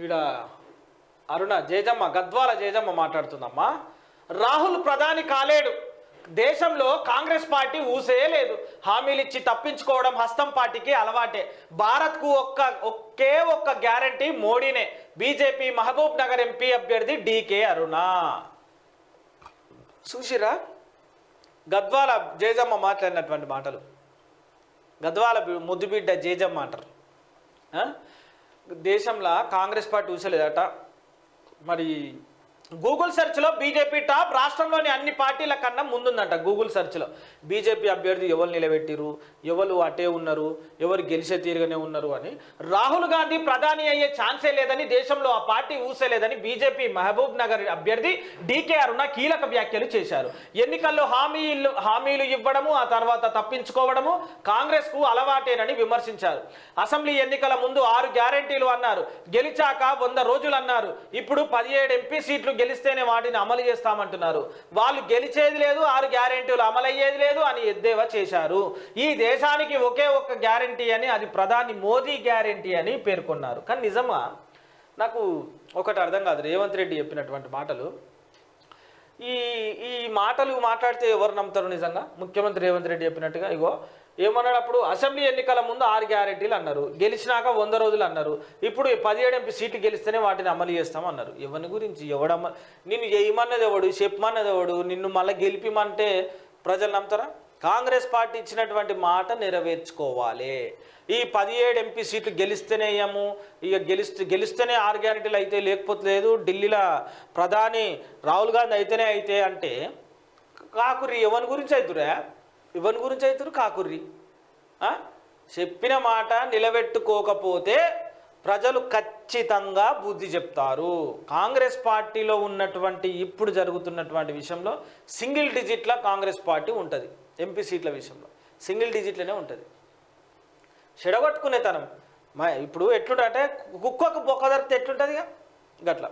ఈడ అరుణ జేజమ్మ గద్వాల జేజమ్మ మాట్లాడుతుందమ్మా. రాహుల్ ప్రధాని కాలేడు, దేశంలో కాంగ్రెస్ పార్టీ ఊసే లేదు, హామీలు ఇచ్చి తప్పించుకోవడం హస్తం పార్టీకి అలవాటే, భారత్కు ఒకే ఒక్క గ్యారంటీ మోడీనే, బీజేపీ మహబూబ్ నగర్ ఎంపీ అభ్యర్థి డీకే అరుణ. చూసిరా గద్వాల జేజమ్మ మాట్లాడినటువంటి మాటలు. గద్వాల ముద్దుబిడ్డ జేజమ్మ అంటారు. దేశంలో కాంగ్రెస్ పార్టీ ఊసలేదట. మరి గూగుల్ సెర్చ్లో బీజేపీ టాప్, రాష్ట్రంలోని అన్ని పార్టీల కన్నా ముందుందంట గూగుల్ సెర్చ్లో. బీజేపీ అభ్యర్థి ఎవరు నిలబెట్టిరు, ఎవరు అటే ఉన్నారు, ఎవరు గెలిచే తీరుగానే ఉన్నారు అని. రాహుల్ గాంధీ ప్రధాని అయ్యే ఛాన్సే లేదని, దేశంలో ఆ పార్టీ ఊసేలేదని బీజేపీ మహబూబ్ నగర్ అభ్యర్థి డీకే అరుణ కీలక వ్యాఖ్యలు చేశారు. ఎన్నికల్లో హామీలు ఇవ్వడము, ఆ తర్వాత తప్పించుకోవడము కాంగ్రెస్కు అలవాటేనని విమర్శించారు. అసెంబ్లీ ఎన్నికల ముందు 6 గ్యారెంటీలు అన్నారు, గెలిచాక 100 రోజులు అన్నారు, ఇప్పుడు 17 ఎంపీ సీట్లు గెలిస్తేనే వాటిని అమలు చేస్తామంటున్నారు. వాళ్ళు గెలిచేది లేదు, 6 గ్యారెంటీలు అమలయ్యేది లేదు అని ఎద్దేవా చేశారు. ఈ దేశానికి ఒకే ఒక్క గ్యారెంటీ అని, అది ప్రధాని మోదీ గ్యారెంటీ అని పేర్కొన్నారు. కానీ నిజమా? నాకు ఒకటి అర్థం కాదు. రేవంత్ రెడ్డి చెప్పినటువంటి మాటలు, ఈ మాటలు మాట్లాడితే ఎవరు నమ్ముతారు నిజంగా? ముఖ్యమంత్రి రేవంత్ రెడ్డి చెప్పినట్టుగా ఇగో ఏమన్నాడప్పుడు, అసెంబ్లీ ఎన్నికల ముందు 6 గ్యారెంటీలు అన్నారు, గెలిచినాక 100 రోజులు అన్నారు, ఇప్పుడు 17 ఎంపీ సీట్లు గెలిస్తేనే వాటిని అమలు చేస్తామన్నారు. ఎవరి గురించి నిన్ను చేయమన్నది ఎవడు, చెప్పమన్నది ఎవడు, నిన్ను మళ్ళీ గెలిపిమంటే ప్రజలు నమ్ముతారా? కాంగ్రెస్ పార్టీ ఇచ్చినటువంటి మాట నెరవేర్చుకోవాలి. ఈ 17 ఎంపీ సీట్లు గెలిస్తేనే అయ్యాము, ఇక గెలిస్తేనే 6 గ్యారెంటీలు అయితే, లేకపోతే లేదు, ఢిల్లీలో ప్రధాని రాహుల్ గాంధీ అయితేనే అయితే అంటే కాకుర్రి ఎవరి గురించి అవుతురా? ఎవరి గురించి అవుతారు కాకుర్రి? చెప్పిన మాట నిలబెట్టుకోకపోతే ప్రజలు ఖచ్చితంగా బుద్ధి చెప్తారు. కాంగ్రెస్ పార్టీలో ఉన్నటువంటి ఇప్పుడు జరుగుతున్నటువంటి విషయంలో సింగిల్ డిజిట్ల కాంగ్రెస్ పార్టీ ఉంటుంది. ఎంపీ సీట్ల విషయంలో సింగిల్ డిజిట్లనే ఉంటుంది. చెడగొట్టుకునే తనం ఇప్పుడు ఎట్లుంటే కుక్కకు బొక్క దొరికితే ఎట్లుంటుంది? గట్లా